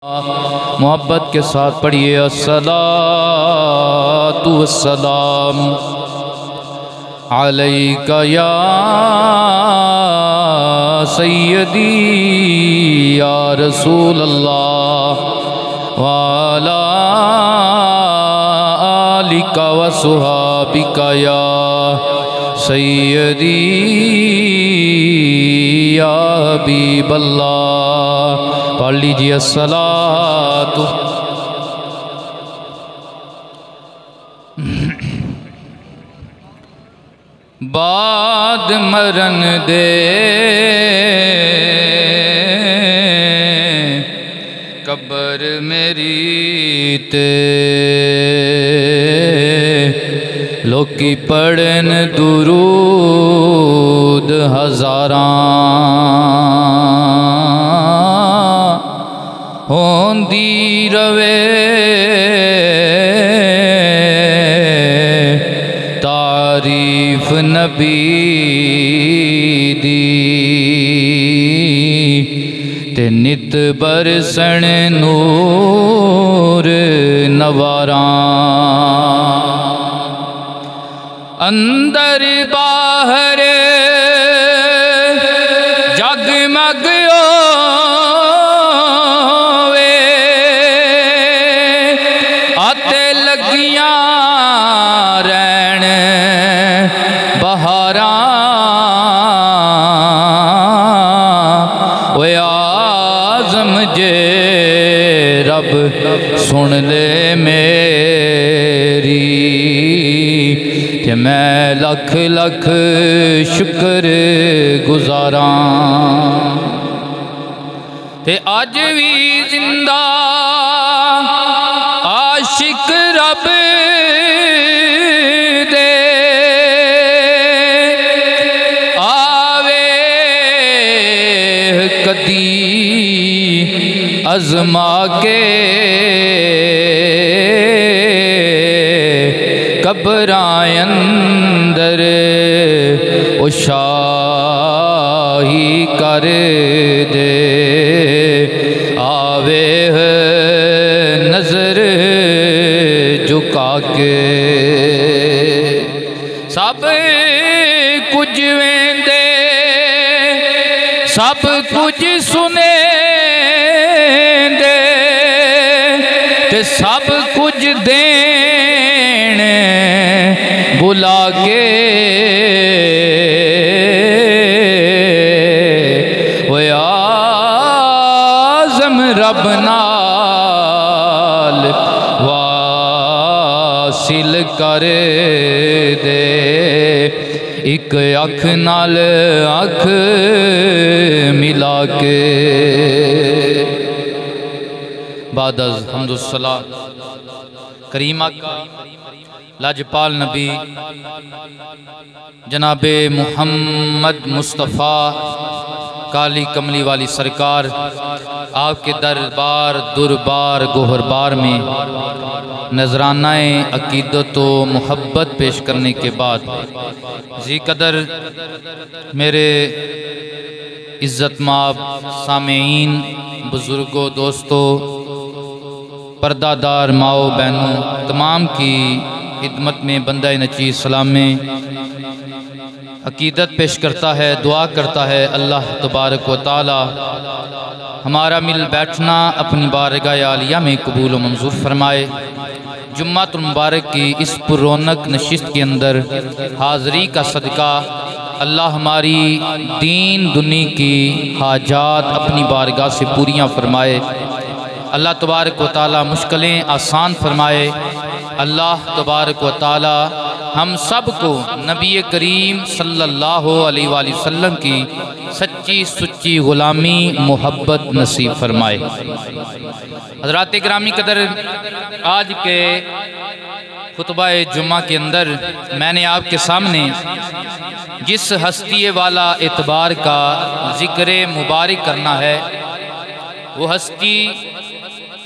मोहब्बत के साथ पढ़िए अस्सलातु वस्सलाम अलैका या सय्यदी या रसूल अल्लाह व अला आलिका व सुहाबिका या सय्यदी या हबीब अल्लाह। पढ़ लीजिए अस्सलातु। बाद मरन दे कब्र मेरी ते लोकी पढ़न दुरूद हज़ारां होंदी रवे तारीफ नबी दी ते नित बरसण नूर नवारां अंदर बाहर जगमग होवे आते लगियां रहन बहारां ओए आज़म जे रब सुन ले मेरी ते मैं लख लख शुक्र गुजारां ते अज भी जिंदा आशिक रब दे आवे कदी अज़मा के कब्रां अंदर ओ शाही कर दे आवे नजर झुका के सब कुछ वेंदे सब कुछ सुने दे ते सब कुछ देन बुला के वो आज़म रब नाल वासिल कर दे एक अख नाल अख मिला के। बाद हम्दुस्सलात करीम आका लाजपाल नबी जनाबे मुहम्मद मुस्तफ़ा काली कमली वाली सरकार आपके दरबार दुरबार गोहरबार में नजरानाए अकीदत व मोहब्बत पेश करने के बाद जी कदर मेरे इज़्ज़तमाब सामेईन बुज़ुर्गों दोस्तों पर्दादार माओ बहनों तमाम की खिदमत में बंदा नची सलाम में अकीदत पेश करता है, दुआ करता है अल्लाह तबारक व तआला हमारा मिल बैठना अपनी बारगाह आलिया में कबूल व मंजूर फरमाए। जुम्मातुल मुबारक की इस पुरौनक नशिस्त के अंदर हाज़री का सदका अल्लाह हमारी दीन दुनी की हाजात अपनी बारगाह से पूरियाँ फरमाए। अल्लाह तबारक व तआला मुश्किलें आसान फरमाए। अल्लाह तबारक व तआला हम सब को नबी करीम सल्लल्लाहु अलैहि वसल्लम की सच्ची सुच्ची ग़ुलामी मोहब्बत नसीब फरमाए। हज़रात गिरामी कदर आज के खुतबा जुम्मा के अंदर मैंने आपके सामने जिस हस्ती वाला एतबार का ज़िक्र मुबारक करना है वो हस्ती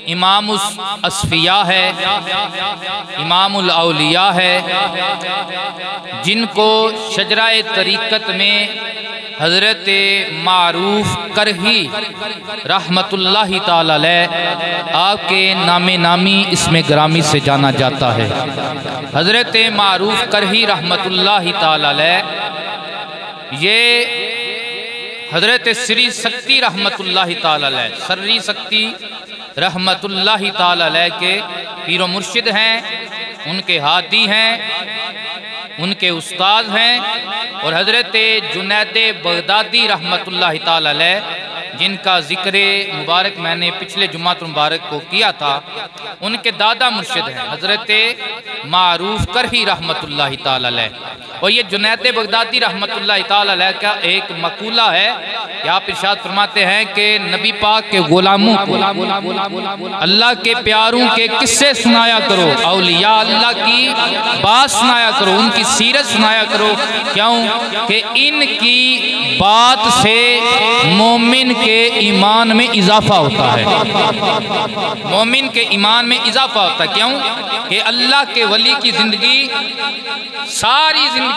इमामुल अस्फिया है, इमामुल औलिया है, जिनको शजराए तरीक़त में हज़रत मारूफ करही रहमतुल्लाहि ताला अलैह, आपके नामे नामी इसमें ग्रामी से जाना जाता है। हज़रत मारूफ करही रहमतुल्लाहि ताला अलैह ये हज़रत श्री शक्ति रहमतुल्लाहि ताला अलैह, सर्री शक्ति रहमतुल्लाहि ताला अलैह के पीरो मुर्शिद हैं, उनके हादी हैं, उनके उस्ताद हैं। और हज़रत जुनैद बगदादी रहमतुल्लाहि ताला अलैह, जिनका ज़िक्र मुबारक मैंने पिछले जुम्मत मुबारक को किया था, उनके दादा मुर्शिद हैं हज़रत मारूफ करही रहमतुल्लाहि ताला अलैह। और ये जुनैद बगदादी रहमतुल्लाहि ताला अलैह का एक मकूला है कि आप इरशाद फरमाते हैं कि नबी पाक के गुलामों को अल्लाह के प्यारों के किस्से सुनाया करो, औलिया अल्लाह की बात सुनाया करो, उनकी सीरत सुनाया करो। क्यों कि इनकी बात से मोमिन के ईमान में इजाफा होता है, मोमिन के ईमान में इजाफा होता है। क्यों कि अल्लाह के वली की ज़िंदगी, सारी ज़िंदगी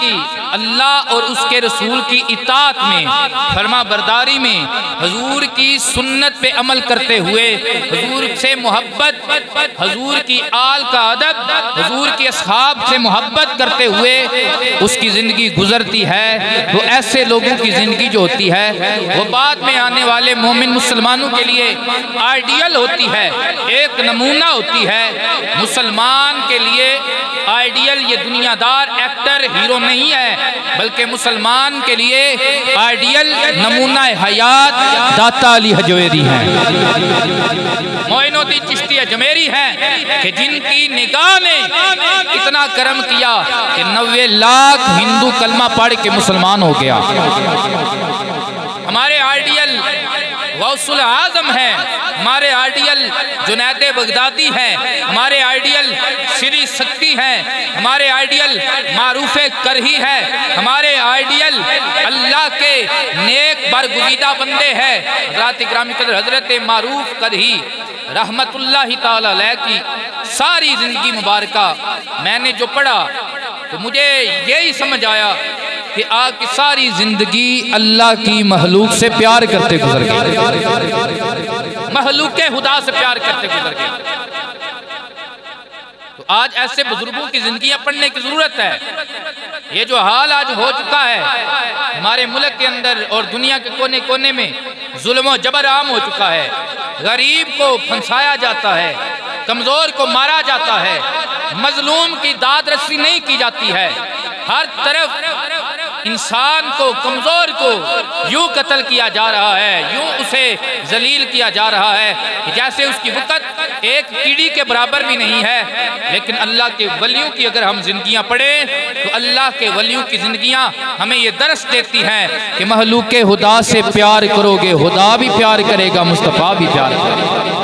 अल्लाह और उसके रसूल की इताअत में, फरमा बरदारी में, हुजूर की सुन्नत पे अमल करते हुए, हुजूर से मोहब्बत, हुजूर की आल का अदब, हुजूर की असहाब से मोहब्बत करते हुए उसकी ज़िंदगी गुजरती है। तो ऐसे लोगों की ज़िंदगी जो होती है वो बाद में आने वाले मोमिन मुसलमानों के लिए आइडियल होती है, एक नमूना होती है। मुसलमान के लिए आइडियल ये दुनियादार एक्टर हीरो नहीं है, बल्कि मुसलमान के लिए आइडियल नमूना हयात दाता अली हजवेरी है, मोइनुद्दीन चिश्ती अजमेरी हैं, कि जिनकी निगाह ने इतना करम किया कि 90 लाख हिंदू कलमा पढ़ के मुसलमान हो गया। हमारे आइडियल गौसुल आजम है, हमारे आइडियल जुनैद बगदादी हैं, हमारे आइडियल श्री शक्ति हैं, हमारे आइडियल मारूफ करही है, हमारे आइडियल अल्लाह के नेक बरगुज़ीदा बंदे हैं। हज़रत ग्रामी कदर हज़रत मारूफ करही रहमतुल्लाहि ताला अलैह की सारी ज़िंदगी मुबारका मैंने जो पढ़ा तो मुझे यही समझ आया कि आपकी सारी जिंदगी अल्लाह की महलूक से प्यार करते गुजर गई, महलूक के खुदा से प्यार करते गुजर गए। तो आज ऐसे बुजुर्गों की जिंदगियां पढ़ने की जरूरत है। ये जो हाल आज हो चुका है हमारे मुल्क के अंदर और दुनिया के कोने कोने में, जुल्म जबर आम हो चुका है, गरीब को फंसाया जाता है, कमजोर को मारा जाता है, मजलूम की दाद रसी नहीं की जाती है, हर तरफ इंसान को, कमजोर को यूं कत्ल किया जा रहा है, यूं उसे जलील किया जा रहा है कि जैसे उसकी वक़्त एक कीड़ी के बराबर भी नहीं है। लेकिन अल्लाह के वलियों की अगर हम जिंदगियां पढ़ें तो अल्लाह के वलियों की जिंदगियां हमें ये दर्श देती हैं कि महलूक के खुदा से प्यार करोगे, खुदा भी प्यार करेगा, मुस्तफ़ा भी प्यार करेगा।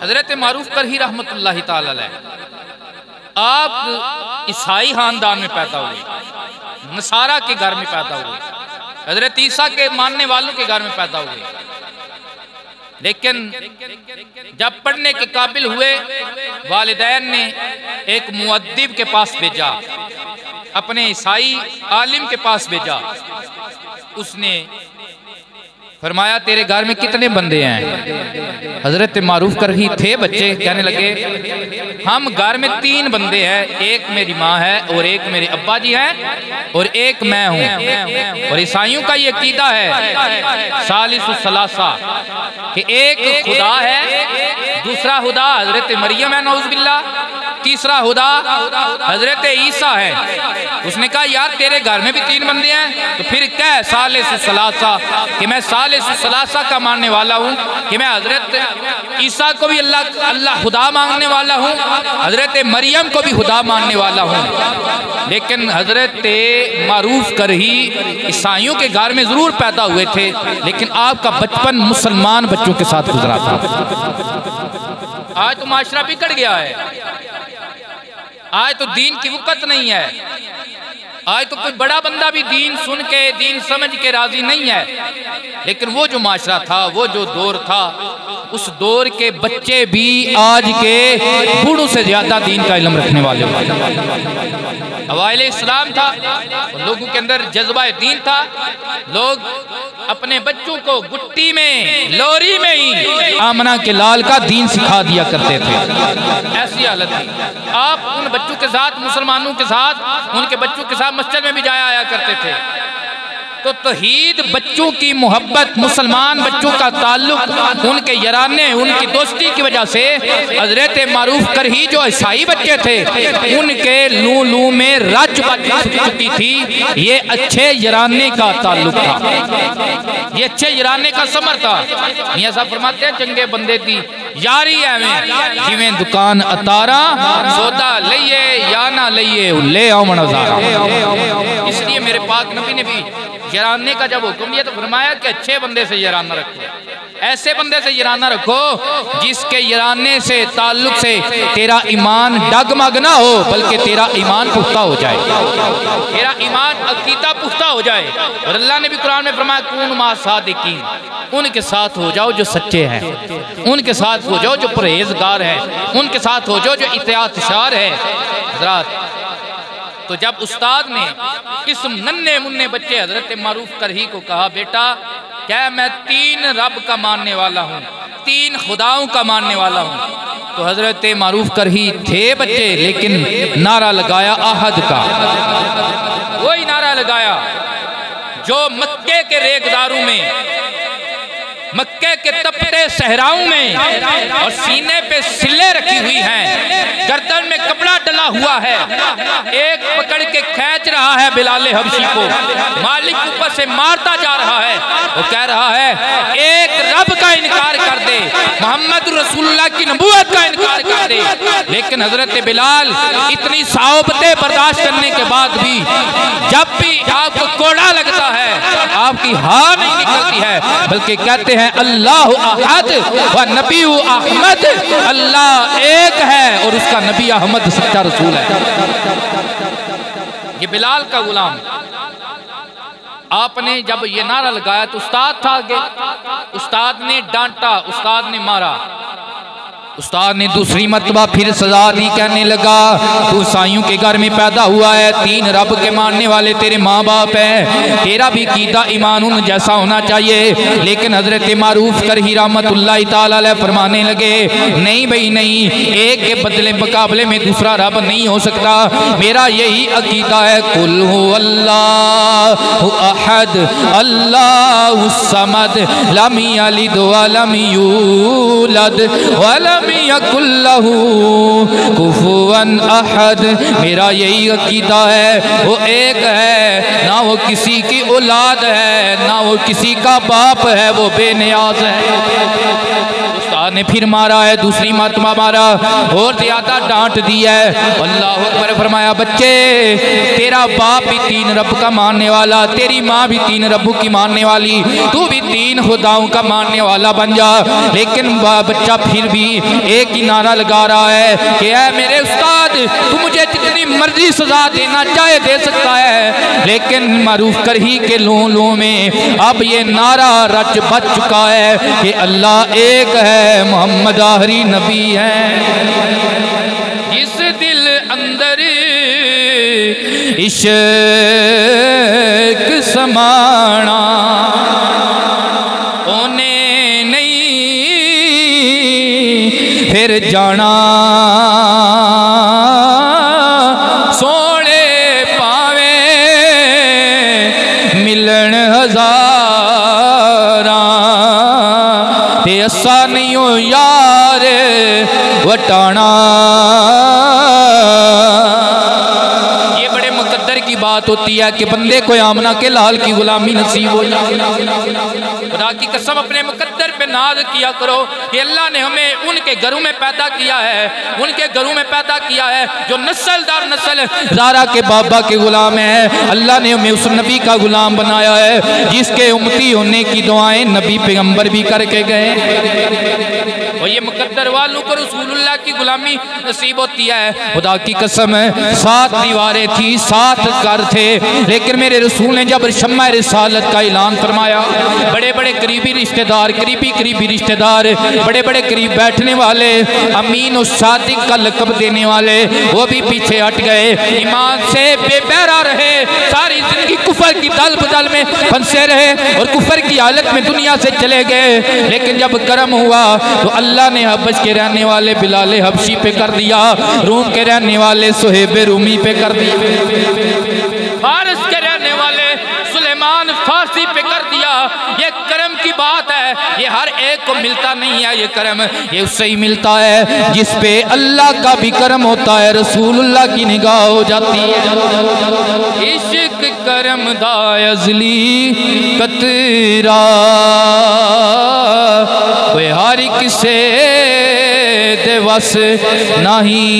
हज़रत मारूफ करही रहमतुल्लाहि ताला अलैह, आप ईसाई खानदान में पैदा हुए, नसारा के घर में पैदा हुए, हजरत ईसा के मानने वालों के घर में पैदा हुए, लेकिन जब पढ़ने के काबिल हुए वालिदैन ने एक मुअद्दिब के पास भेजा, अपने ईसाई आलिम के पास भेजा। उसने फरमाया तेरे घर में कितने बंदे हैं? हजरत मारूफ करही थे बच्चे, कहने लगे हम घर में 3 बंदे हैं, एक मेरी माँ है और एक मेरे अब्बा जी हैं और एक मैं हूँ। और ईसाइयों का ये अकीदा है सालिसु सलासा कि एक खुदा है, दूसरा खुदा हजरत मरियम है नऊज़ बिल्लाह, तीसरा खुदा हजरत ईसा है। उसने कहा यार तेरे घर में भी 3 बंदे हैं तो फिर क्या है सालिसु सलासा, कि मैं सालिसु सलासा का मानने वाला हूँ, कि मैं हजरत ईसा को भी अल्लाह खुदा मानने वाला हूँ, हजरत मरियम को भी खुदा मानने वाला हूँ। लेकिन हजरत मारूफ करही ईसाइयों के घर में जरूर पैदा हुए थे, लेकिन आपका बचपन मुसलमान बच्चों के साथ गुजरा था। आज तो माशरा बिगड़ गया है, आज तो दीन की वक़्त नहीं है, आज तो कोई बड़ा बंदा भी दीन सुन के, दीन समझ के राजी नहीं है। लेकिन वो जो माशरा था, वो जो दौर था, उस दौर के बच्चे भी आज के बूढ़ों से ज्यादा दीन का इल्म रखने वाले। अवाइल इस्लाम था, लोगों के अंदर जज्बा दीन था। लोग अपने बच्चों को गुट्टी में, लोरी में ही आमना के लाल का दीन सिखा दिया करते थे। ऐसी हालत थी। आप उन बच्चों के साथ, मुसलमानों के साथ, उनके बच्चों के साथ मस्जिद में भी जाया आया करते थे। तो तौहीद बच्चों की मोहब्बत, मुसलमान बच्चों का ताल्लुक, उनके यराने, उनकी दोस्ती की वजह से हजरत मारूफ करही जो ईसाई बच्चे थे उनके लू लू में रच चुकी थी। ये अच्छे यराने का ताल्लुक था, ये अच्छे यराने का समर था। मियां साहब फरमाते हैं चंगे बंदे थी यारी एवें जिवें दुकान अतारा, सौदा लइए या ना लइए ले आओ मनाजारा। इसलिए मेरे पाक नबी ने भी यराने का जब हुक्म दिया तो फरमाया कि अच्छे बंदे से यराना रखो, ऐसे बंदे से यराना रखो जिसके यराने से, ताल्लुक से तेरा ईमान डगमग ना हो, बल्कि तेरा ईमान पुख्ता हो जाए, तेरा ईमान अकीदा पुख्ता हो जाए। और अल्लाह ने भी कुरान में फरमाया कून मा सादिकीन, उनके साथ हो जाओ जो सच्चे हैं, उनके साथ हो जाओ जो परहेजगार है, उनके साथ हो जाओ जो इत्यातशार है। हज़रात, तो जब उस्ताद ने इस नन्हे मुन्ने बच्चे हजरत मारूफ करही को कहा बेटा क्या मैं 3 रब का मानने वाला हूँ, 3 खुदाओं का मानने वाला हूँ, तो हजरत मारूफ करही थे बच्चे लेकिन नारा लगाया अहद का। वही नारा लगाया जो मक्के के रेगदारों में, मक्के के तपते सहराओं में और सीने पे सिले रखी हुई हैं, गर्दन में कपड़ा डला हुआ है, एक पकड़ के खींच रहा है बिलाल हबशी को, मालिक ऊपर से मारता जा रहा है। वो कह रहा है एक रब का इनकार कर दे, मोहम्मद रसूलुल्लाह की नबूवत का इनकार कर दे। लेकिन हजरत बिलाल इतनी साओबतें बर्दाश्त करने के बाद भी जब भी आपको कोड़ा लगता है आपकी हार नहीं निकलती है, बल्कि कहते हैं अल्लाह अहद व नबी अहमद, अल्लाह एक है और उसका नबी अहमद सच्चा रसूल है। ये बिलाल का गुलाम। आपने जब ये नारा लगाया तो उस्ताद था आगे, उस्ताद ने डांटा, उस्ताद ने मारा। उस्ताद ने दूसरी मरतबा फिर सजा दी, कहने लगा तू ईसाइयों के घर में पैदा हुआ है, 3 रब के मानने वाले तेरे माँ बाप हैं, तेरा भी कीदा ईमान उन जैसा होना चाहिए। लेकिन हजरत मारूफ करही रहमतुल्लाह तआला अलैह फरमाने लगे नहीं भाई नहीं, एक के बदले मुकाबले में दूसरा रब नहीं हो सकता, मेरा यही अकीदा है। कुल हु अल्लाहु अहद अल्लाहु समद लम यलिद व लम यूलद व लम यकुल्लहु कुफुवन अहद, मेरा यही अकीदा है, वो एक है, ना वो किसी की औलाद है, ना वो किसी का बाप है, वो बेनियाज है। उस्ताद ने फिर मारा है, दूसरी मरतबा मारा और ज्यादा डांट दिया है। अल्लाह अकबर फरमाया बच्चे तेरा बाप भी 3 रब का मानने वाला, तेरी माँ भी 3 रब्बों की मानने वाली, तू भी 3 खुदाओं का मानने वाला बन जा। लेकिन बच्चा फिर भी एक ही नारा लगा रहा है कि ऐ मेरे उस्ताद तू मुझे जितनी मर्जी सजा देना चाहे दे सकता है। लेकिन मारूफ करही के लूं लूं में अब ये नारा रच बच चुका है कि अल्लाह एक है, मोहम्मद आखिरी नबी है। इस दिल अंदर इश्क समाना ओने नहीं फिर जाना, सोने पावे मिलन हजारा ते असा नहीं हो यार वटाना। ये बड़े मुकद्दर की बात होती है कि बंदे को आमना के लाल की गुलामी नसीब हो जाए। खुदा की कसम अपने मुकद्दर पे नाज किया करो कि अल्लाह ने हमें उनके घरों में पैदा किया है, उनके घरों में पैदा किया है जो नस्ल दर नस्ल ज़ारा के बाबा के गुलाम है। अल्लाह ने हमें उस नबी का गुलाम बनाया है जिसके उम्मती होने की दुआएं नबी पैगंबर भी करके गए। और ये मुकद्दर वालों को रसूलुल्लाह की गुलामी नसीब होती है। खुदा की कसम है 7 दीवारें थी, 7 घर थे, लेकिन मेरे रसूल ने जब शम्मा रिसालत का ऐलान फरमाया, बड़े बड़े करीबी रिश्तेदार, करीबी रिश्तेदार, बड़े बड़े करीब बैठने वाले, अमीन और सादिक का लक़ब देने वाले, वो भी पीछे हट गए, ईमान से बेबहरा रहे, सारी जिंदगी कुफर की दल बदल में फंसे रहे और कुफर की हालत में दुनिया से चले गए। लेकिन जब कर्म हुआ तो अल्लाह ने हबश के रहने वाले बिलाल हबशी पे कर दिया, रूम के रहने वाले सुहेब रूमी पे कर दिया, फारस के रहने वाले सुलेमान फारसी पे कर दिया। ये कर्म की बात है, ये हर एक को मिलता नहीं है। ये कर्म ये उससे ही मिलता है जिस पे अल्लाह का भी कर्म होता है, रसूलुल्लाह की निगाह हो जाती है। इश्क कर्म दा अज़ली कतरा कोई हर किसे दे वस नहीं,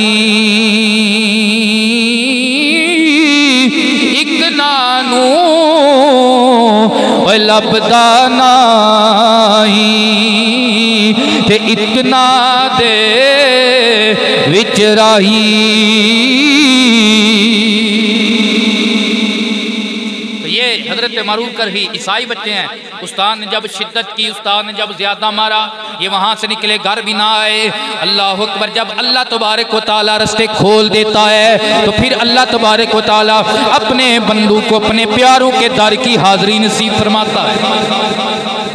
एक नानू लभदा नहीं ते इतना दे विच राही। हजरत मारूफ कर ही ईसाई बच्चे हैं। उस्ताद ने जब शिद्दत की, उस्ताद ने जब ज्यादा मारा, ये वहां से निकले, घर भी ना आए। अल्लाह अकबर। जब अल्लाह तबारक व तआला रास्ते खोल देता है तो फिर अल्लाह तबारक व तआला अपने बंदू को अपने प्यारों के दर की हाजिरी नसीब फरमाता है।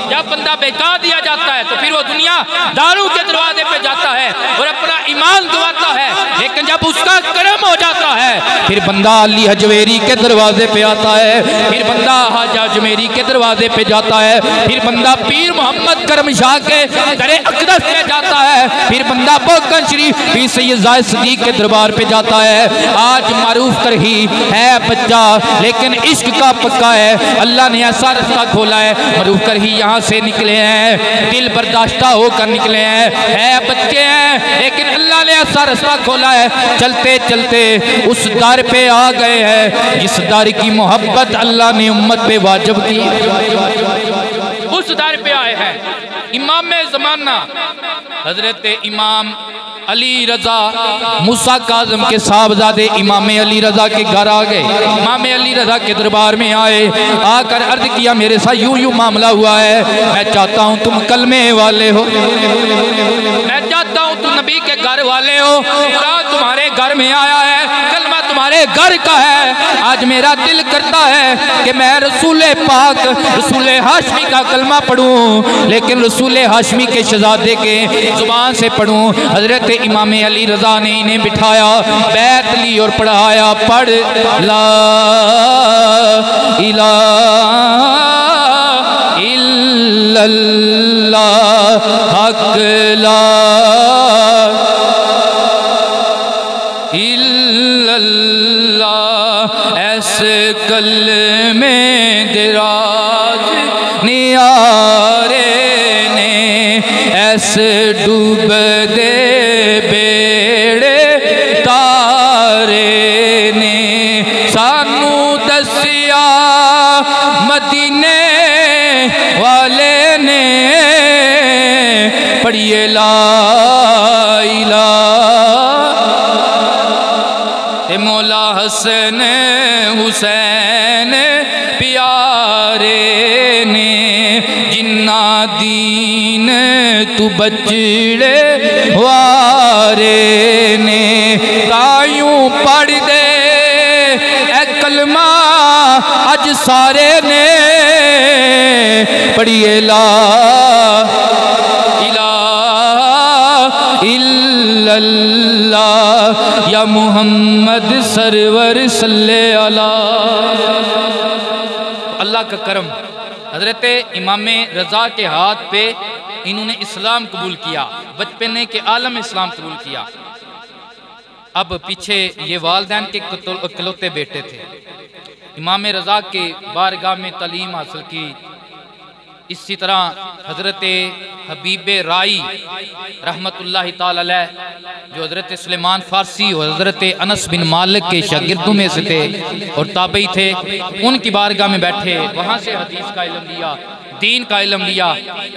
जब बंदा बेकार दिया जाता है तो फिर वो दुनिया दारू के दरवाजे पे जाता है और अपना ईमान गंवाता है। लेकिन जब उसका कर्म हो जाता है फिर बंदा अली हजवेरी के दरवाजे पे आता है, फिर बंदा हाजा अजमेरी के दरवाजे पे जाता है, फिर बंदा पीर मोहम्मद करमशाह के दरे अक़दस पे जाता है, फिर बंदा बोकन शरीफ पीर सैयद ज़ाहिद सिद्दीक़ के दरबार पे जाता है। आज मारूफ कर ही है बच्चा, लेकिन इश्क का पक्का है। अल्लाह ने ऐसा रास्ता खोला है, मारूफ कर ही यहाँ से निकले हैं, दिल बर्दाश्ता होकर निकले हैं, है बच्चे हैं, लेकिन अल्लाह ने ऐसा रास्ता खोला है, चलते चलते उस दर पे आ गए हैं जिस दर की मोहब्बत अल्लाह ने उम्मत पे वाजिब की। उस दर पे आए हैं इमाम ज़माना हजरत इमाम अली रजा मूसा काज़म के साहबजादे इमाम अली रजा के घर आ गए। इमाम अली रजा के दरबार में आए, आकर अर्ज किया मेरे साथ यूं यूं मामला हुआ है, मैं चाहता हूं तुम कलमे वाले हो, मैं चाहता हूं तुम नबी के घर वाले हो, तुम्हारे घर में आया है, कलमा तुम्हारे घर का है। आज मेरा दिल करता है कि मैं रसूल पाक रसूल हाशमी का कलमा पढ़ूं, लेकिन रसूल हाशमी के शहजादे के जुबान से पढ़ूं। हजरत इमाम अली रजा ने इन्हें बिठाया, बैत ली और पढ़ाया, पढ़ ला इलाहा इल्लल्लाह हक ला इल्लल्लाह। ऐसे कलमे दिराज नियारे ने, ऐसे डूब दे बेड़े तारे ने, सानू दसिया मदीने वाले ने, पढ़िए ला इलाहा। मौला हसन हुसैन प्यारे ने, जिन्ना दीन तू बचड़े वारे ने, तायूं पढ़ दे ए कलमा अज सारे ने, पढ़िए ला इल्लल्लाह या मुहम्मद सरवर सल्ले अला। अल्लाह का करम, हजरत इमाम रजा के हाथ पे इन्होंने इस्लाम कबूल किया, बचपने के आलम इस्लाम कबूल किया। अब पीछे ये वालिदैन के इकलौते बेटे थे। इमाम रजा के बारगाह में तालीम हासिल की। इसी तरह हजरत हबीब राई रहमतुल्लाहि ताला अलैह, जो हजरत सुलेमान फारसी और हजरत अनस बिन मालिक के शागिर्दों में से थे और ताबई थे, उनकी बारगाह में बैठे, वहाँ से हदीस का इल्म लिया। दीन का इल्म लिया।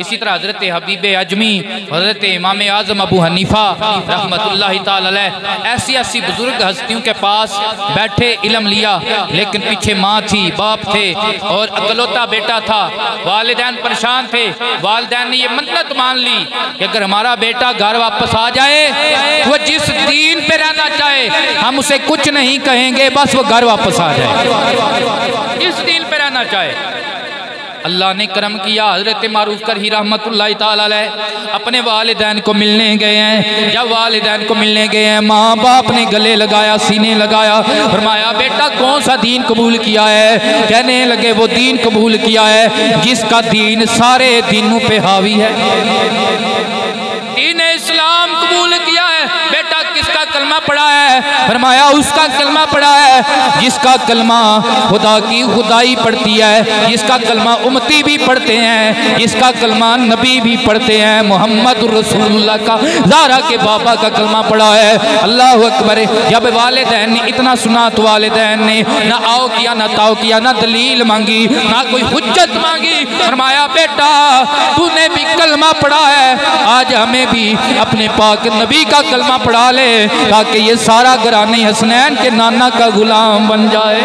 इसी तरह हज़रत हबीब अजमी, हज़रत इमाम आज़म अबू हनीफा रहमतुल्लाहि ताला अलैह, ऐसी ऐसी बुजुर्ग हस्तियों के पास बैठे इल्म लिया। लेकिन पीछे माँ थी, बाप थे और अकलौता बेटा था। वालिदैन परेशान थे। वालिदैन ने ये मन्नत मान ली कि अगर हमारा बेटा घर वापस आ जाए, वो जिस दीन पे रहना चाहे हम उसे कुछ नहीं कहेंगे, बस वो घर वापस आ जाए, जिस दीन पे रहना चाहे। अल्लाह ने करम किया। हज़रत मारूफ करही रहमतुल्लाहि ताला अलैह अपने वालिदैन को मिलने गए हैं। जब वालिदैन को मिलने गए हैं, माँ बाप ने गले लगाया, सीने लगाया, फरमाया बेटा कौन सा दीन कबूल किया है? कहने लगे वो दीन कबूल किया है जिसका दीन सारे दीनों पे हावी है। दीन इस्लाम कबूल किया है। बेटा किसका कलमा पढ़ा है? फरमाया उसका कलमा पढ़ा है जिसका कलमा खुदा की खुदाई पढ़ती है, जिसका कलमा उम्मती भी पढ़ते हैं, जिसका कलमा नबी भी पढ़ते हैं। मोहम्मद रसूलुल्लाह का ज़ारा के बाबा का कलमा पढ़ा है। अल्लाह अकबर। जब वालिदैन ने इतना सुना तो वालिदैन ने ना आओ किया, ना ताओ किया, ना दलील मांगी, ना कोई हुज्जत मांगी। फरमाया बेटा तूने भी कलमा पढ़ा है, आज हमें भी अपने पाक नबी का कलमा पढ़ा ले ताकि ये सारा घराने हसनैन के नाना का गुलाम बन जाए।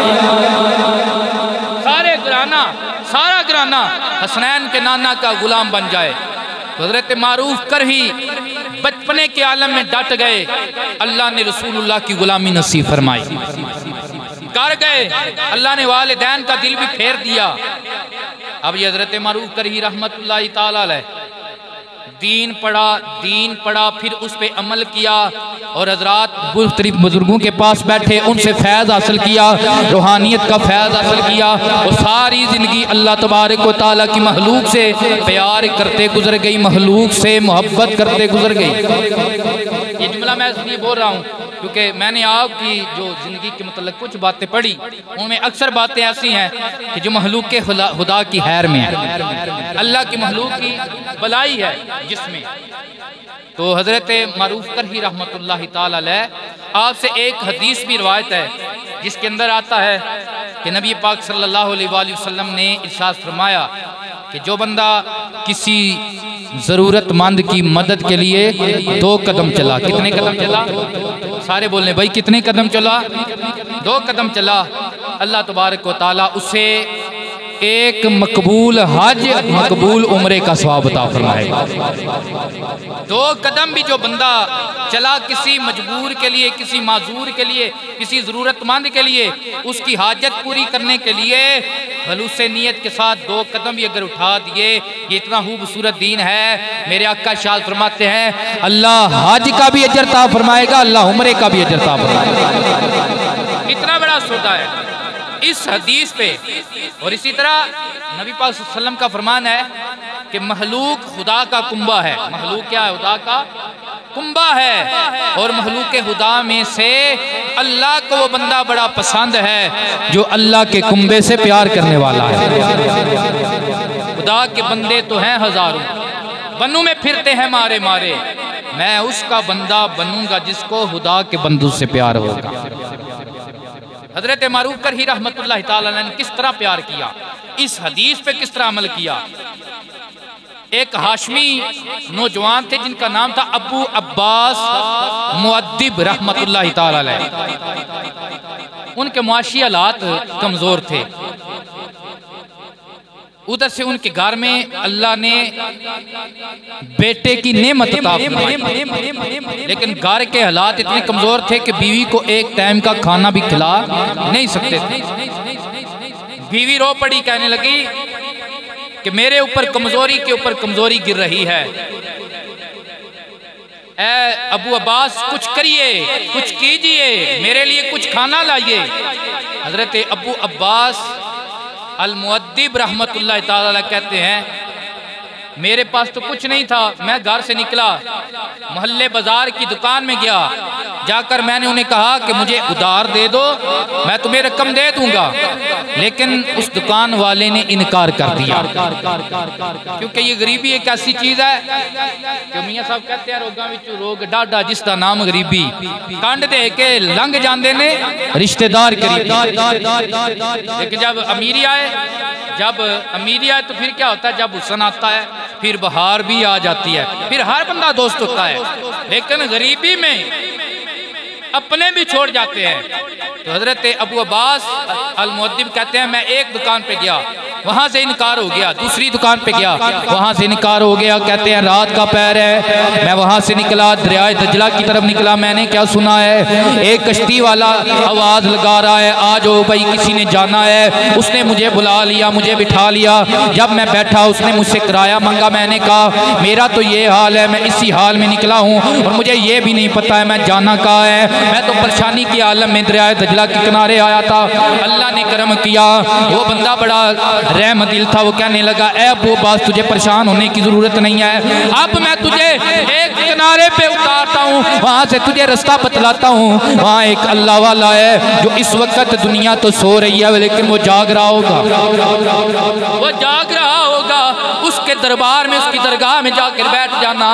सारा घराना हसनैन के नाना का गुलाम बन जाए। हज़रत मारूफ करही बचपने के आलम में डट गए। अल्लाह ने रसूलुल्लाह की गुलामी नसीब फरमाई, कर गए। अल्लाह ने वालिदैन का दिल भी फेर दिया। अब ये हज़रत मारूफ करही रहमतुल्लाहि ताला अलैह दीन पढ़ा, फिर उस पे अमल किया और हजरात मुख्तलिफ बुजुर्गों के पास बैठे, उनसे फैज़ हासिल किया, रूहानियत का फैज़ हासिल किया और सारी ज़िंदगी अल्लाह तबारक व तआला की महलूक से प्यार करते गुजर गई, महलूक से मोहब्बत करते गुजर गई। ये जुमला मैं इसलिए बोल रहा हूँ क्योंकि मैंने आपकी जो ज़िंदगी के मतलब कुछ बातें पढ़ी, उनमें अक्सर बातें ऐसी हैं कि जो महलूक के खुदा की खैर में है, अल्लाह की महलूक की भलाई है जिसमें। तो हज़रत मारूफ करही रहमतुल्लाहि ताला अलैह आपसे एक हदीस भी रिवायत है जिसके अंदर आता है कि नबी पाक सल्लल्लाहु अलैहि वसल्लम ने इरशाद फरमाया कि जो बंदा किसी ज़रूरतमंद की मदद के लिए 2 कदम चला, कितने कदम चला? सारे बोलने भाई कितने कदम चला? 2 कदम चला, अल्लाह तबारक व तआला उसे एक मकबूल हज, मकबूल उम्रे का सवाब अता फरमाएगा। 2 कदम भी जो बंदा चला किसी मजबूर के लिए, किसी माजूर के लिए, किसी ज़रूरतमंद के लिए, उसकी हाजत पूरी करने के लिए खलूस नीयत के साथ 2 कदम भी अगर उठा दिए, ये इतना खूबसूरत दीन है। मेरे आका शाद फरमाते हैं अल्लाह हज का भी अजर अता फरमाएगा, अल्लाह उम्रे का भी अजर अता फरमाएगा। इतना बड़ा सौदा है इस हदीस पे। और इसी तरह नबी पाक सल्लल्लाहु अलैहि वसल्लम का फरमान है कि महलूक खुदा का कुंबा है। महलूक क्या है? खुदा का कुंबा है। और महलूक के खुदा में से अल्लाह को वो बंदा बड़ा पसंद है जो अल्लाह के कुंबे से प्यार करने वाला है। खुदा के बंदे तो हैं हजारों, बनू में फिरते हैं मारे मारे, मैं उसका बंदा बनूंगा जिसको खुदा के बंदों से प्यार होगा। हज़रत मारूफ करही रहमतुल्लाहि ताला अलैह ने किस तरह प्यार किया, इस हदीस पे किस तरह अमल किया। एक हाशमी नौजवान थे जिनका नाम था अबू अब्बास मुअद्दिब रहमतुल्लाहि ताला अलैह। उनके मुआशी हालात कमज़ोर थे। उधर से उनके घर में अल्लाह ने बेटे की नेमत अता फरमाई, लेकिन घर के हालात इतने कमज़ोर थे कि बीवी को एक टाइम का खाना भी खिला नहीं सकते थे। बीवी रो पड़ी, कहने लगी कि मेरे ऊपर कमज़ोरी के ऊपर कमज़ोरी गिर रही है, ए अबू अब्बास कुछ करिए, कुछ कीजिए, मेरे लिए कुछ खाना लाइए। हज़रत अबू अब्बास अल मुअद्दिब रहमतुल्लाहि ताला अलैह कहते हैं मेरे पास तो कुछ नहीं था, मैं घर से निकला, मोहल्ले बाजार की दुकान में गया, जाकर मैंने उन्हें कहा कि मुझे उधार दे दो, मैं तुम्हें रकम दे दूंगा। लेकिन उस दुकान वाले ने इनकार कर दिया, क्योंकि ये गरीबी एक ऐसी चीज है कि मियां साहब कहते हैं रोगां विच रोग डाढ़ा जिसका नाम गरीबी, कंड दे के लंघ जाते ने रिश्तेदार गरीबी। लेकिन जब अमीरी आए, जब अमीरी आए तो फिर क्या होता है, जब हुस्न आता है फिर बहार भी आ जाती है, फिर हर बंदा दोस्त होता है। लेकिन गरीबी में अपने भी छोड़ जाते हैं। तो हजरत अबू अब्बास अल-मुअद्दिब कहते हैं मैं एक दुकान पे गया, वहाँ से इनकार हो गया, दूसरी दुकान पे गया, वहाँ से इनकार हो गया। कहते हैं रात का पहर है, मैं वहाँ से निकला, दरिया दजला की तरफ निकला। मैंने क्या सुना है, एक कश्ती वाला आवाज़ लगा रहा है, आ जाओ भाई किसी ने जाना है। उसने मुझे बुला लिया, मुझे बिठा लिया। जब मैं बैठा उसने मुझसे किराया मांगा। मैंने कहा मेरा तो ये हाल है, मैं इसी हाल में निकला हूँ और मुझे ये भी नहीं पता है मैं जाना कहाँ है। मैं तो परेशानी की आलम में दरिया दजला के किनारे आया था। अल्लाह ने करम किया, वो बंदा बड़ा रहम दिल था। वो कहने लगा ए अबू अब्बास तुझे परेशान होने की जरूरत नहीं है, अब मैं तुझे एक किनारे पे उतारता हूँ, वहाँ से तुझे रास्ता बतलाता हूँ। वहाँ एक अल्लाह वाला है जो इस वक्त दुनिया तो सो रही है लेकिन वो जाग रहा होगा, वो जाग रहा होगा। उसके दरबार में, उसकी दरगाह में जाकर बैठ जाना।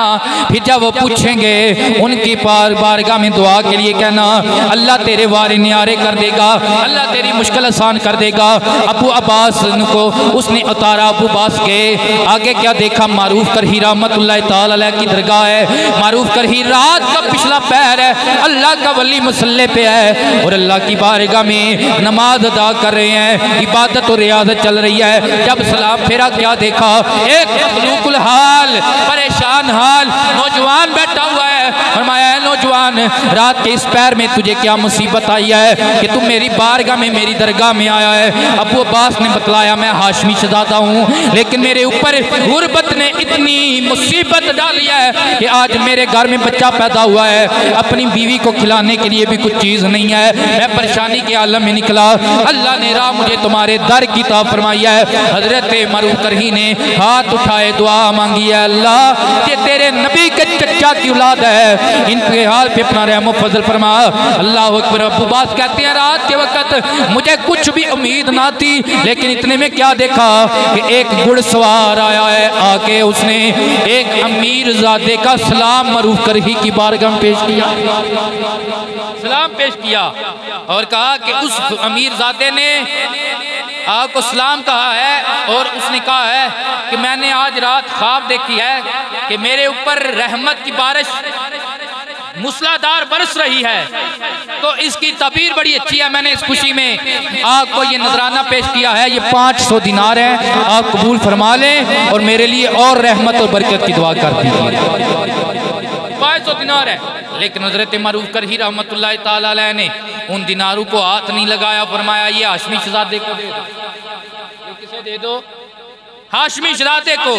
फिर जब वो पूछेंगे उनकी बारगाह में दुआ के लिए कहना अल्लाह तेरे वारे न्यारे कर देगा, अल्लाह तेरी मुश्किल आसान कर देगा। अबू अब्बास को उसने उतारा। अबू अब्बास के आगे क्या देखा, मारूफ करही रहमतुल्लाह ताला अलैह की दरगाह है। मारूफ करही रात का पिछला पहर है, अल्लाह का वली मुसल्ले पे है और अल्लाह की बारगाह में नमाज अदा कर रहे हैं, इबादत और रियाजत चल रही है। जब सलाम फेरा क्या देखा, एक मखलूकुल हाल, परेशान हाल नौजवान बैठा हुआ है। फरमाया नौजवान रात के इस पैर में तुझे क्या मुसीबत आई है कि तुम मेरी बारगाह में, मेरी दरगाह में आया है। अबू अब्बास ने बतलाया मैं हाशमी शहजादा हूँ, लेकिन मेरे ऊपर गुर्बत ने इतनी मुसीबत डाली है कि आज मेरे घर में बच्चा पैदा हुआ है, अपनी बीवी को खिलाने के लिए भी कुछ चीज़ नहीं है, मैं परेशानी के आलम में निकला। अल्लाह ने राह मुझे तुम्हारे दर की ताब फरमाई है। हजरत मरूफ करही ने हाथ उठाए दुआ मांगी है, अल्लाह ये तेरे नबी के चचा की औलाद है, इनके हाल पे अपना रहम फजल फरमा। अल्लाह अकबर। अबू अब्बास कहते हैं रात के वक्त मुझे कुछ भी उम्मीद ना थी, लेकिन इतने में क्या देखा कि एक घुड़सवार आया है। आके उसने एक अमीर ज़ादे का सलाम मरूफ करही की बारगाह में पेश किया, सलाम पेश किया और कहा कि उस अमीर ज़ादे ने आपको सलाम कहा है और उसने कहा है कि मैंने आज रात ख्वाब देखी है कि मेरे ऊपर रहमत की बारिश मूसलाधार बरस रही है, तो इसकी तबीर बड़ी अच्छी है। मैंने इस खुशी में आपको ये नजराना पेश किया है। ये 500 दिनार है, आप कबूल फरमा लें और मेरे लिए और रहमत और बरकत की दुआ कर दीजिए। 500 दिनार है। लेकिन हजरत मरूफ करही रहमतुल्लाह ताला अलैह ने उन दिनारों को हाथ नहीं लगाया। फरमाया ये हाशमी शहजादे को दे दो, किसे दे दो, हाशमी शहजादे को।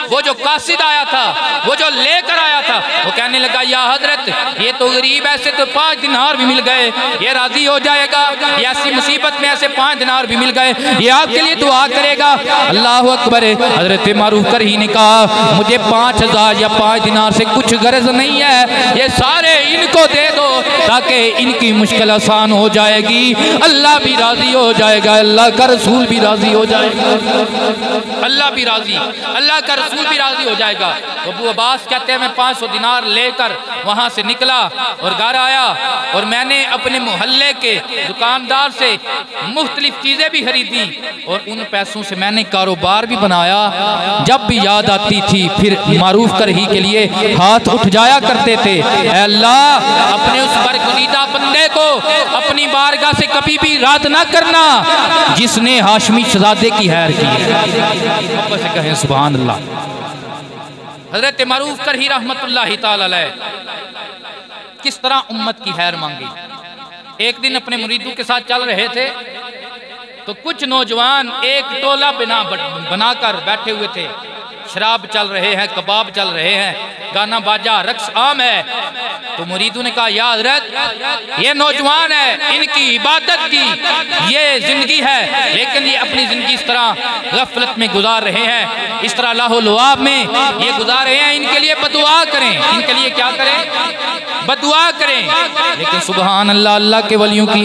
वो जो कासिद आया था, वो जो लेकर आया था, वो कहने लगा या हजरत ये तो गरीब, ऐसे तो 5 दिनार भी मिल गए, ये राजी हो जाएगा, ये ऐसी मुसीबत में ऐसे 5 दिनार भी मिल गए, ये आपके लिए दुआ करेगा। अल्लाह अकबर। हजरत मारूफ करही ने कहा मुझे 5000 या 5 दिनार से कुछ गर्ज नहीं है, ये सारे इनको दे दो ताकि इनकी मुश्किल आसान हो जाएगी, अल्लाह भी राजी हो जाएगा, अल्लाह का रसूल भी राजी हो जाएगा, अल्लाह भी राजी, अल्लाह का रसूल भी राजी हो जाएगा। अबू अब्बास कहते हैं मैं 500 दिनार लेकर वहाँ से निकला और घर आया और मैंने अपने मोहल्ले के दुकानदार से मुख्तलिफ चीज़ें भी खरीदी और उन पैसों से मैंने कारोबार भी बनाया। जब भी याद आती थी फिर मारूफ करही के लिए हाथ उठ जाया करते थे। अल्लाह अपने उस बरगुज़ीदा बंदे को अपनी बारगाह से कभी भी रद्द ना करना जिसने हाशमी शहजादे की हैर की। से कहें सुभान अल्लाह। हजरत मरूफ करही रहमतुल्लाह ताला अलैह किस तरह उम्मत की खैर मांगी। एक दिन अपने मुरीदों के साथ चल रहे थे तो कुछ नौजवान एक टोला बनाकर बैठे हुए थे, शराब चल रहे हैं, कबाब चल रहे हैं, गाना बाजा रक्स आम है। तो मुरीदों ने कहा या हज़रत ये नौजवान है, इनकी इबादत की ये जिंदगी है, लेकिन ये अपनी जिंदगी इस तरह गफलत में गुजार रहे हैं, इस तरह लाहौल-लुआब में ये गुजार रहे हैं, इनके लिए बदुआ करें, इनके लिए क्या करें, बदुआ करें। लेकिन सुबहान अल्लाह, अल्लाह के वलियों की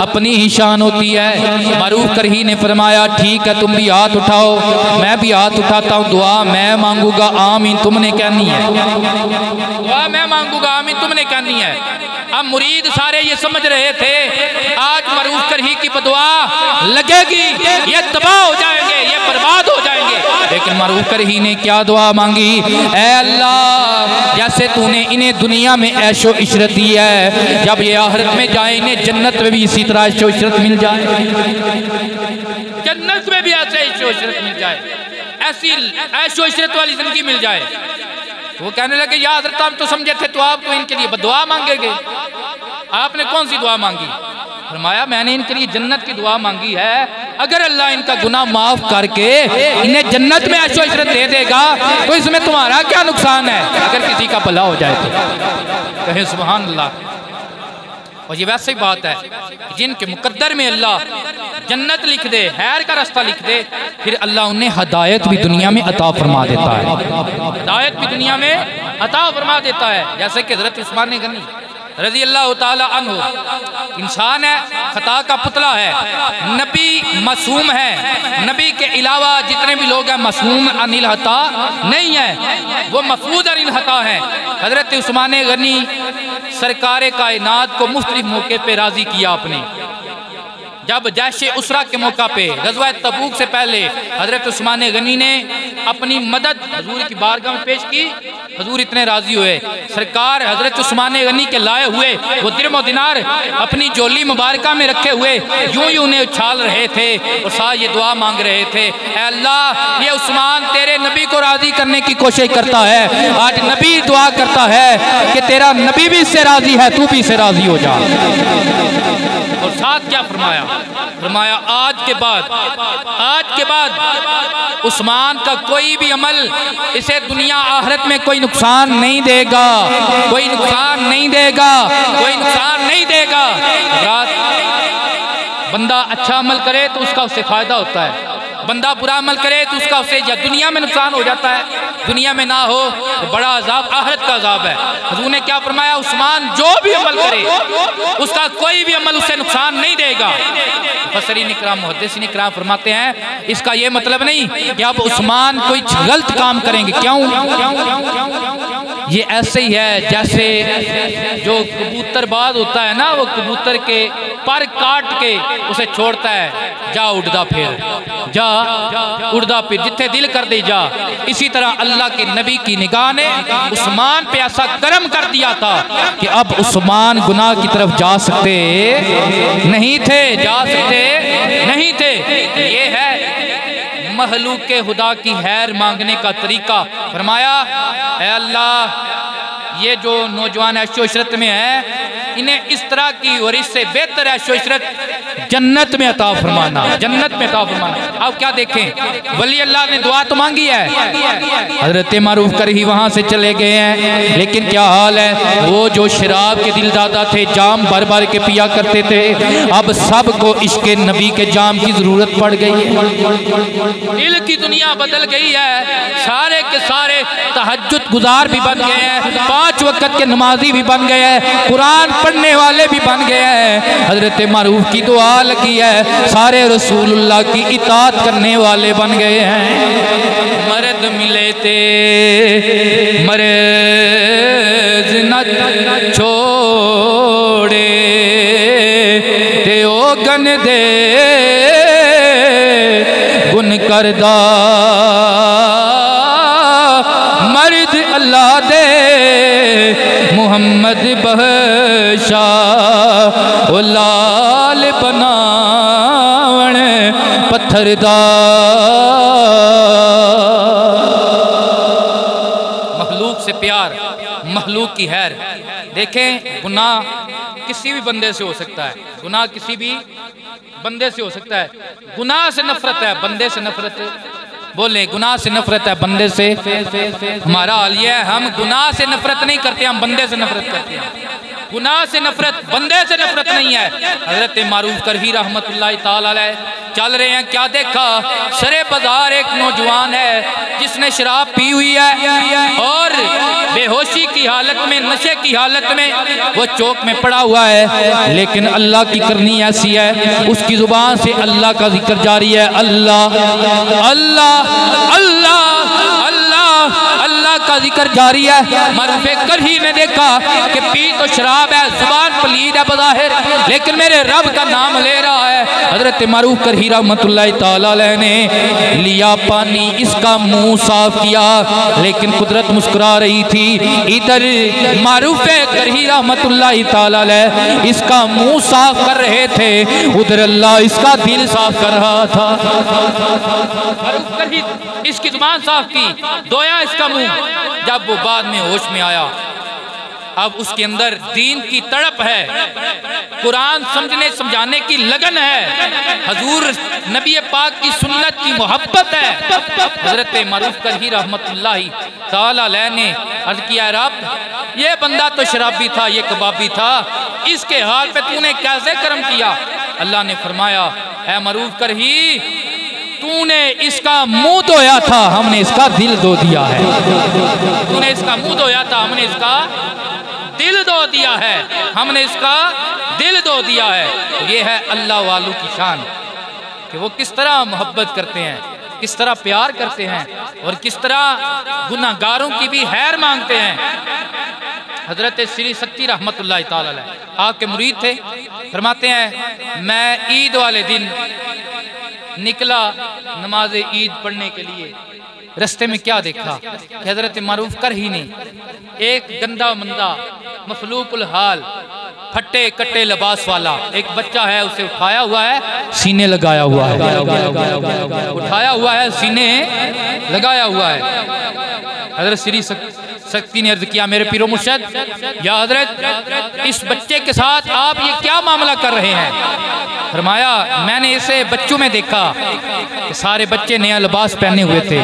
अपनी ही शान होती है। मारूफ करही ने फरमाया ठीक है तुम भी हाथ उठाओ, मैं भी हाथ उठाता हूँ, दुआ मैं मांगूंगा आमीन तुमने कहनी है, दुआ मैं मांगूंगा आमीन तुमने कहनी है। अब मुरीद सारे ये समझ रहे थे आज मारूफ करही की बदुआ लगेगी, ये तबाह हो जाएंगे, ये बर्बाद हो जाएंगे। लेकिन मरूफ करही ने क्या दुआ मांगी, ऐ अल्लाह जैसे तूने इन्हें दुनिया में ऐशो इशरत दी है, जब ये आखिरत में जाए इन्हें जन्नत में भी इसी तरह ऐशो इशरत मिल जाए, जन्नत में भी ऐसे ऐशो इशरत मिल जाए, ऐसी ऐशो इशरत वाली जिंदगी मिल जाए। वो कहने लगे या हज़रत हम तो समझे थे तो आप तो इनके लिए दुआ मांगेंगे, आपने कौन सी दुआ मांगी? फरमाया मैंने इनके लिए जन्नत की दुआ मांगी है, अगर अल्लाह इनका गुनाह माफ करके इन्हें जन्नत में ऐशो इशरत दे देगा तो इसमें तुम्हारा क्या नुकसान है, अगर किसी का भला हो जाए तो। कहें सुभान अल्लाह। और ये वैसे ही बात है जिनके मुकद्दर में अल्लाह जन्नत लिख दे, खैर का रास्ता लिख दे, फिर अल्लाह उन्हें हदायत भी दुनिया में अता फरमा देता है, हदायत भी दुनिया में अता फरमा देता है। जैसे कि हज़रत उस्मान गनी रज़ी अल्लाह ताला अन्हु इंसान है, खता का पुतला है, नबी मासूम है, नबी के अलावा जितने भी लोग हैं मासूम अनिल हता नहीं है, वो महफूज अनिल हता है। हज़रत उस्मान गनी सरकार कायनात को मुख्तलिफ मौके पे राजी किया आपने। जब जैशे उसरा के मौका पे गज़वा तबूक से पहले हज़रत उस्मान गनी ने अपनी मदद हजूर की बारगाह में पेश की, हजूर इतने राजी हुए, सरकार हज़रत उस्मान गनी के लाए हुए वो दिरम और दिनार अपनी जोली मुबारका में रखे हुए यूं ही उन्हें उछाल रहे थे और साथ ये दुआ मांग रहे थे, ऐ अल्लाह ये उस्मान तेरे नबी को राजी करने की कोशिश करता है, आज नबी दुआ करता है कि तेरा नबी भी इससे राजी है, तू भी इससे राजी हो जा। और साथ क्या फरमाया, फरमाया आज के बाद उस्मान का कोई भी अमल इसे दुनिया आखिरत में कोई नुकसान नहीं देगा, कोई नुकसान नहीं देगा, कोई नुकसान नहीं देगा। बंदा अच्छा अमल करे तो उसका उससे फायदा होता है, बंदा बुरा अमल करे तो उसका उससे या दुनिया में नुकसान हो जाता है, दुनिया में ना हो तो बड़ा अजाब आखिरत का अजाब है। हुजूर ने क्या फरमाया, उस्मान जो भी अमल करे उसका कोई भी अमल उससे नुकसान नहीं देगा। मुफस्सिरीन इकराम मुहद्दिसीन इकराम फरमाते हैं इसका ये मतलब नहीं कि अब उस्मान कोई गलत काम करेंगे, क्यों? ये ऐसे ही है जैसे जो कबूतरबाज होता है ना, वो कबूतर के पर काट के उसे छोड़ता है, जा उड़दा फिर, जा उड़दा फिर, जिथे दिल कर दे जा। इसी तरह अल्लाह के नबी की निगाह ने उस्मान पे ऐसा करम कर दिया था कि अब उस्मान गुनाह की तरफ जा सकते नहीं थे, जा सकते नहीं थे। ये है महलूक के खुदा की खैर मांगने का तरीका। फरमाया ऐ अल्लाह ये जो नौजवान ऐशो इशरत में है इन्हें इस तरह की और इससे बेहतर ऐशो इशरत जन्नत में अता फरमाना, जन्नत में अता फरमाना। अब क्या देखें, वली अल्लाह ने दुआ तो मांगी है, हजरत मारूफ कर ही वहां से चले गए हैं, लेकिन क्या हाल है, वो जो शराब के दिलदादा थे, जाम भर भर के पिया करते थे, अब सबको इश्क नबी के जाम की जरूरत पड़ गई है। दिल की दुनिया बदल गई है, सारे के सारे तहज्जुद गुजार भी बन गए हैं, 5 वक्त के नमाजी भी बन गए हैं, कुरान पढ़ने वाले भी बन गए हैं। हजरत मारूफ की दुआ लगी है, सारे रसूलुल्लाह की इताअत करने वाले बन गए हैं। मर्द मिले थे मर्द न छोड़े ते ओ गन दे गुन करदा मर्द अल्लाह दे मोहम्मद बहशा ओ लाल बनावण पत्थर दा। मखलूक से प्यार, मखलूक की हैर। देखें गुनाह किसी भी बंदे से हो सकता है, गुनाह किसी भी बंदे से हो सकता है। गुनाह से नफरत है, बंदे से नफरत, बोले गुनाह से नफरत है बंदे से। हमारा हाल ये है, हम गुनाह से नफरत नहीं करते, हम बंदे से नफरत करते हैं। गुनाह से नफरत, बंदे से नफरत नहीं है। हजरत मारूफ करही रहमतुल्लाह ताला अलैह चल रहे हैं, क्या देखा, सरे बाजार एक नौजवान है जिसने शराब पी हुई है और बेहोशी की हालत में, नशे की हालत में वो चौक में पड़ा हुआ है, लेकिन अल्लाह की करनी ऐसी है, उसकी जुबान से अल्लाह का जिक्र जारी है, अल्लाह अल्लाह अल्लाह अल्लाह अल्लाह अल्लाह का जिक्र जारी है। मरूफ करही ने देखा कि पी तो शराब है, जुबान पलीद है बज़ाहिर, लेकिन मेरे रब का नाम ले रहा है। हजरत मरूफ करही रहमतुल्लाह तआला अलैह ने लिया पानी, इसका मुंह साफ किया, लेकिन कुदरत मुस्कुरा रही थी। इधर मरूफ करही रहमतुल्लाह तआला अलैह इसका मुंह साफ कर रहे थे, उधर अल्लाह इसका दिल साफ कर रहा था। मरूफ करही इसकी जुबान साफ की, धोया इसका मुंह। जब वो बाद में होश में आया, अब उसके अंदर दीन की तड़प है, कुरान समझने समझाने की लगन है, हजूर नबी पाक की सुन्नत की मोहब्बत है। हजरत मरूफ करही रहमतुल्लाह तआला अलैह ने अर्ज किया, रब ये बंदा तो शराबी था, ये कबाबी था, इसके हाल पे तूने कैसे करम किया? अल्लाह ने फरमाया, ऐ मरूफ करही, तूने इसका मुंह धोया था, हमने इसका दिल धो दिया है। तूने इसका मुंह धोया था, हमने इसका दिल धो दिया है, हमने इसका दिल धो दिया है। ये है अल्लाह वालों की शान कि वो किस तरह मोहब्बत करते हैं, किस तरह प्यार करते हैं और किस तरह गुनाहगारों की भी खैर मांगते हैं। हजरत श्री शक्ति रहमतुल्लाह तआला अलैह आपके मुरीद थे। फरमाते हैं, मैं ईद वाले दिन निकला नमाज ईद पढ़ने के लिए, रास्ते में क्या देखा कि हजरत मरूफ करही ने एक गंदा मंदा मफलूकुल हाल फट्टे कट्टे लिबास वाला एक बच्चा है, उसे उठाया हुआ है, सीने लगाया हुआ है, उठाया हुआ है, सीने लगाया हुआ है। हजरत श्री शक्ति ने अर्ज किया, मेरे पीरो मुर्शद, या हजरत इस बच्चे के साथ आप ये क्या मामला कर रहे हैं? फरमाया, मैंने इसे बच्चों में देखा कि सारे बच्चे नया लिबास पहने हुए थे,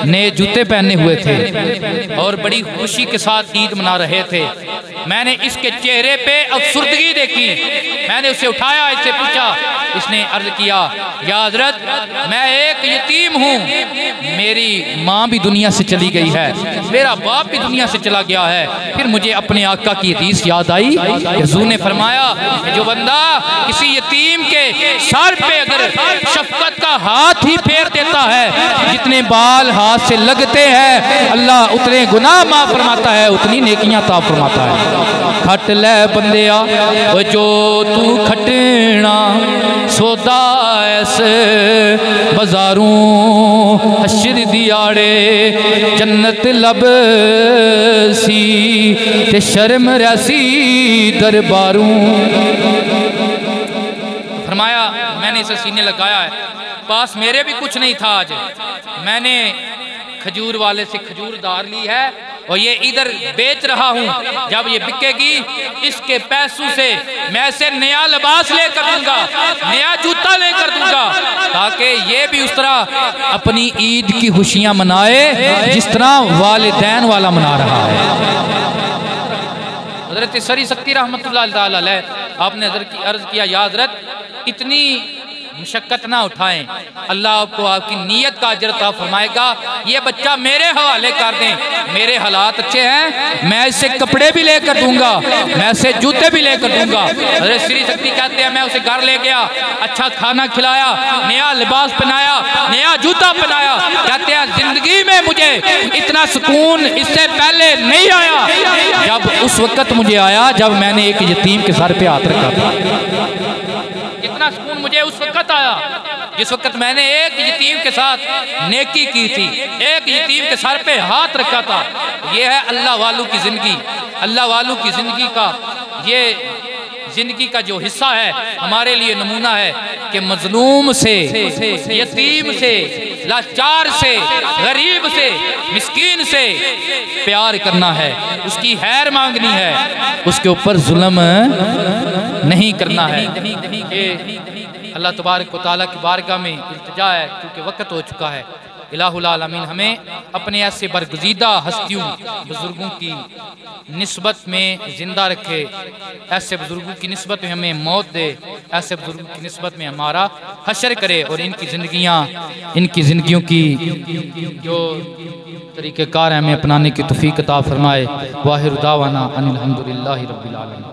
नए जूते पहने हुए थे और बड़ी खुशी के साथ ईद मना रहे थे। मैंने इसके चेहरे पे अफसुर्दगी देखी, मैंने उसे उठाया, इससे पूछा, इसने अर्ज किया, या हजरत मैं एक यतीम हूँ, मेरी माँ भी दुनिया से चली गई है, मेरा बाप भी दुनिया से चला गया है। फिर मुझे अपने आका की हदीस याद आई, हुजूर ने फरमाया कि जो बंदा किसी यतीम के सर पे अगर शफकत का हाथ ही फेर देता है, जितने बाल हाथ से लगते हैं अल्लाह उतने गुनाह माफ फरमाता है, उतनी नेकियां ता फरमाता है। खट ले बंदिया ओ जो तू खटना सौदा ऐस बाजारों, हशर दियाड़े जन्नत लब सी ते शर्म रसी दरबारों। फरमाया, मैंने इसे सीने लगाया है, पास मेरे भी कुछ नहीं था, आज मैंने खजूर वाले से खजूर दार ली है और ये इधर बेच रहा हूँ, जब ये बिकेगी इसके पैसों से मैं इसे नया लिबास लेकर दूंगा, नया जूता लेकर दूंगा, ताकि ये भी उस तरह अपनी ईद की खुशियां मनाए जिस तरह वालिदैन वाला मना रहा है। हजरत श्री शक्ति रहमतुल्लाह तआला अलैह आपने अर्ज किया, या हजरत इतनी मुशक्कत ना उठाएं, अल्लाह आपको आपकी नीयत का अजर अता फरमाएगा। ये बच्चा मेरे हवाले कर दें, मेरे हालात अच्छे हैं, मैं इससे कपड़े भी लेकर दूंगा, मैं इसे जूते भी लेकर दूंगा। हज़रत श्री शक्ति कहते हैं, मैं उसे घर ले गया, अच्छा खाना खिलाया, नया लिबास पहनाया, नया जूता पहनाया। कहते हैं जिंदगी में मुझे इतना सुकून इससे पहले नहीं आया, जब उस वक्त मुझे आया जब मैंने एक यतीम के सर पे हाथ रखा था। इतना सुकून मुझे उस वक्त आया जिस वक्त मैंने एक यतीम के साथ नेकी की थी, एक यतीम के सर पे हाथ रखा था। ये है अल्लाह वालों की जिंदगी। अल्लाह वालों की जिंदगी का ये जिंदगी का जो हिस्सा है हमारे लिए नमूना है कि मजलूम से, यतीम से, लाचार से, गरीब से, मिस्कीन से प्यार करना है, उसकी खैर मांगनी है, उसके ऊपर जुल्म नहीं करना है। अल्लाह तबारक व तआला की बारगाह में इल्तिजा है, क्योंकि वक्त हो चुका है। इलाहुल आलमीन हमें अपने ऐसे बरगज़ीदा हस्तियों बुज़ुर्गों की निस्बत में ज़िंदा रखे, ऐसे बुज़ुर्गों की निस्बत में हमें मौत दे, ऐसे बुज़ुर्गों की निस्बत में हमारा हशर करे और इनकी ज़िंदगियों की जो तरीक़ेकार है हमें अपनाने की तौफ़ीक़ अता फ़रमाए। वाहिर दावाना अनिल हम्दुलिल्लाहि रब्बिल आलमीन।